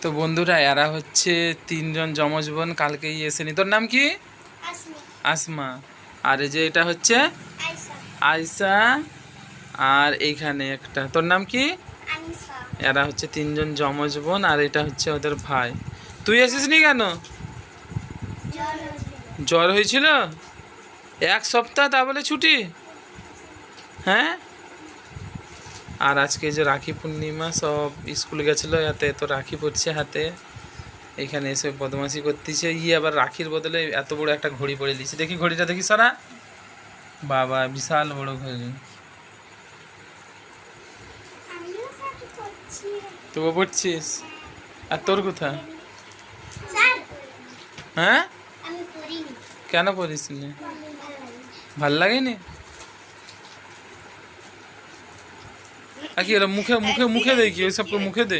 তো বন্ধুরা, এরা হচ্ছে তিনজন যমজ বোন, কালকেই এসেনি। তোর নাম কি? আসমা। আর এই যে এটা হচ্ছে আয়সা। আর এইখানে একটা, তোর নাম কি? এরা হচ্ছে তিনজন যমজ বোন, আর এটা হচ্ছে ওদের ভাই। তুই আসিসনি কেন? জ্বর হয়েছিল 1 সপ্তাহ, তা বলে ছুটি? হ্যাঁ। আর আজকে যে রাখি পূর্ণিমা, সব স্কুল গেছিলো, এতে তো রাখি পড়ছে হাতে। এখানে এসে বদমাশি করতেছে। আবার রাখির বদলে এত বড় একটা ঘড়ি পরে দিয়েছে। দেখি ঘড়িটা, দেখি সারা। বাবা, বিশাল বড় ঘড়ি। তুইও পড়ছিস? আর তোর কোথা? হ্যাঁ, কেন পড়িস নি? ভাল লাগেনি? আর কি হলো? মুখে মুখে মুখে দে, কি ওইসব মুখে দে।